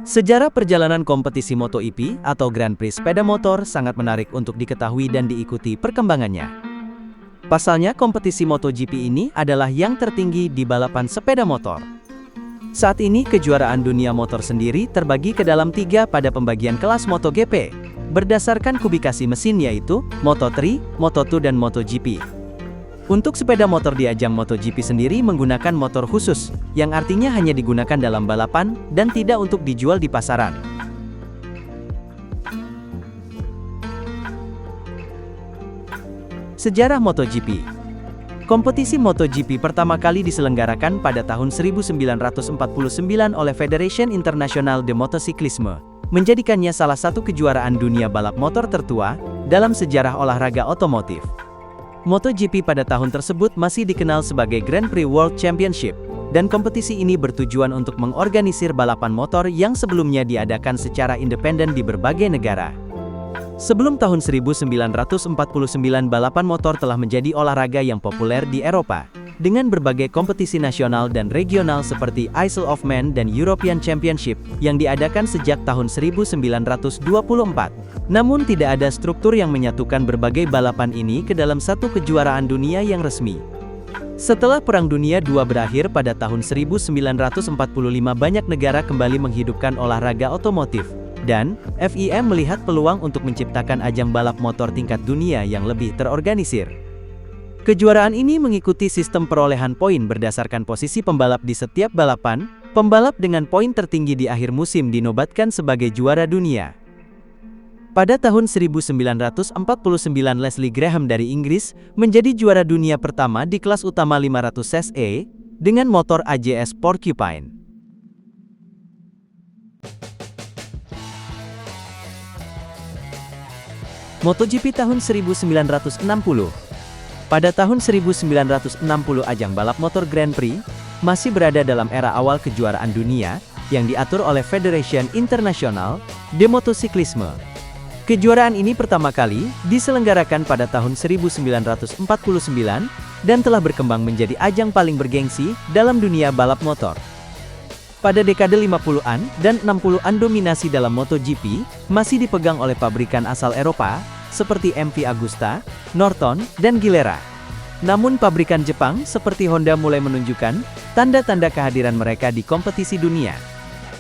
Sejarah perjalanan kompetisi MotoGP atau Grand Prix sepeda motor sangat menarik untuk diketahui dan diikuti perkembangannya. Pasalnya, kompetisi MotoGP ini adalah yang tertinggi di balapan sepeda motor. Saat ini, kejuaraan dunia motor sendiri terbagi ke dalam 3 pada pembagian kelas MotoGP, berdasarkan kubikasi mesin yaitu Moto3, Moto2 dan MotoGP. Untuk sepeda motor di ajang MotoGP sendiri menggunakan motor khusus, yang artinya hanya digunakan dalam balapan dan tidak untuk dijual di pasaran. Sejarah MotoGP. Kompetisi MotoGP pertama kali diselenggarakan pada tahun 1949 oleh Federation Internationale de Motocyclisme, menjadikannya salah satu kejuaraan dunia balap motor tertua dalam sejarah olahraga otomotif. MotoGP pada tahun tersebut masih dikenal sebagai Grand Prix World Championship, dan kompetisi ini bertujuan untuk mengorganisir balapan motor yang sebelumnya diadakan secara independen di berbagai negara. Sebelum tahun 1949, balapan motor telah menjadi olahraga yang populer di Eropa, dengan berbagai kompetisi nasional dan regional seperti Isle of Man dan European Championship yang diadakan sejak tahun 1924. Namun tidak ada struktur yang menyatukan berbagai balapan ini ke dalam satu kejuaraan dunia yang resmi. Setelah Perang Dunia II berakhir pada tahun 1945, banyak negara kembali menghidupkan olahraga otomotif, dan FIM melihat peluang untuk menciptakan ajang balap motor tingkat dunia yang lebih terorganisir. Kejuaraan ini mengikuti sistem perolehan poin berdasarkan posisi pembalap di setiap balapan. Pembalap dengan poin tertinggi di akhir musim dinobatkan sebagai juara dunia. Pada tahun 1949, Leslie Graham dari Inggris menjadi juara dunia pertama di kelas utama 500 cc dengan motor AJS Porcupine. MotoGP tahun 1960. Pada tahun 1960, ajang balap motor Grand Prix masih berada dalam era awal kejuaraan dunia yang diatur oleh Federation Internationale de Motocyclisme. Kejuaraan ini pertama kali diselenggarakan pada tahun 1949 dan telah berkembang menjadi ajang paling bergengsi dalam dunia balap motor. Pada dekade 50-an dan 60-an, dominasi dalam MotoGP masih dipegang oleh pabrikan asal Eropa seperti MV Agusta, Norton, dan Gilera. Namun pabrikan Jepang seperti Honda mulai menunjukkan tanda-tanda kehadiran mereka di kompetisi dunia.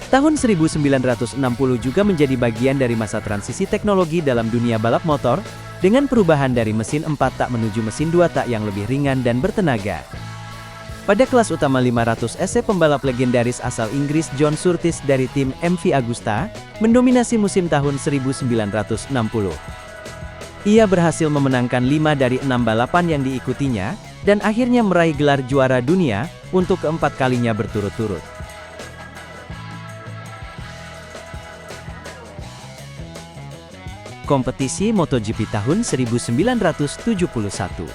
Tahun 1960 juga menjadi bagian dari masa transisi teknologi dalam dunia balap motor, dengan perubahan dari mesin 4 tak menuju mesin 2 tak yang lebih ringan dan bertenaga. Pada kelas utama 500 cc, pembalap legendaris asal Inggris John Surtees dari tim MV Agusta mendominasi musim tahun 1960. Ia berhasil memenangkan 5 dari 6 balapan yang diikutinya, dan akhirnya meraih gelar juara dunia untuk keempat kalinya berturut-turut. Kompetisi MotoGP tahun 1971.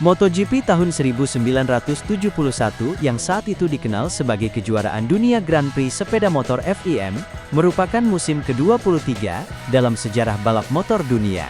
MotoGP tahun 1971 yang saat itu dikenal sebagai kejuaraan dunia Grand Prix sepeda motor FIM, merupakan musim ke-23 dalam sejarah balap motor dunia.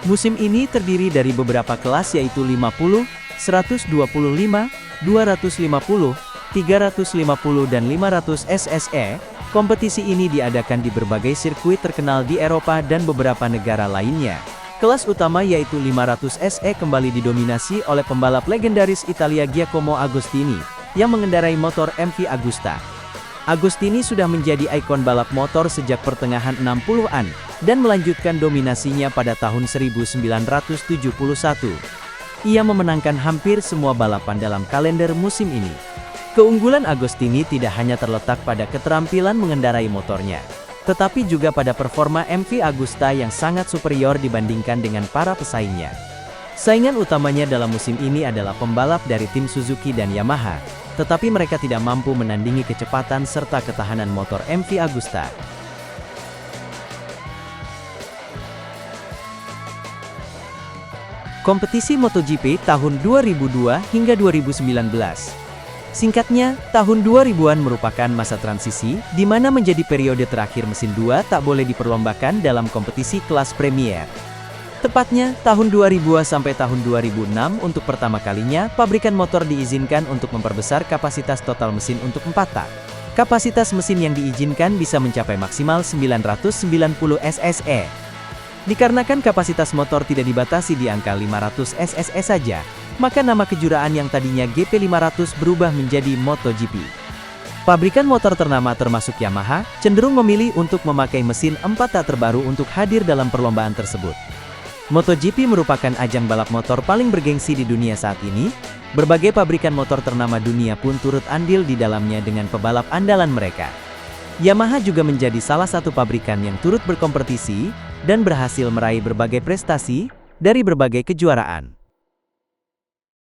Musim ini terdiri dari beberapa kelas yaitu 50, 125, 250, 350 dan 500 cc. Kompetisi ini diadakan di berbagai sirkuit terkenal di Eropa dan beberapa negara lainnya. Kelas utama yaitu 500 cc kembali didominasi oleh pembalap legendaris Italia Giacomo Agostini yang mengendarai motor MV Agusta. Agostini sudah menjadi ikon balap motor sejak pertengahan 60-an dan melanjutkan dominasinya pada tahun 1971. Ia memenangkan hampir semua balapan dalam kalender musim ini. Keunggulan Agostini tidak hanya terletak pada keterampilan mengendarai motornya, tetapi juga pada performa MV Agusta yang sangat superior dibandingkan dengan para pesaingnya. Saingan utamanya dalam musim ini adalah pembalap dari tim Suzuki dan Yamaha, tetapi mereka tidak mampu menandingi kecepatan serta ketahanan motor MV Agusta. Kompetisi MotoGP tahun 2002 hingga 2019. Singkatnya, tahun 2000-an merupakan masa transisi, di mana menjadi periode terakhir mesin 2 tak boleh diperlombakan dalam kompetisi kelas Premier. Tepatnya, tahun 2000 sampai tahun 2006 untuk pertama kalinya, pabrikan motor diizinkan untuk memperbesar kapasitas total mesin untuk 4 tak. Kapasitas mesin yang diizinkan bisa mencapai maksimal 990 cc. Dikarenakan kapasitas motor tidak dibatasi di angka 500 cc saja, maka nama kejuaraan yang tadinya GP500 berubah menjadi MotoGP. Pabrikan motor ternama termasuk Yamaha, cenderung memilih untuk memakai mesin 4 tak terbaru untuk hadir dalam perlombaan tersebut. MotoGP merupakan ajang balap motor paling bergengsi di dunia saat ini. Berbagai pabrikan motor ternama dunia pun turut andil di dalamnya dengan pebalap andalan mereka. Yamaha juga menjadi salah satu pabrikan yang turut berkompetisi dan berhasil meraih berbagai prestasi dari berbagai kejuaraan.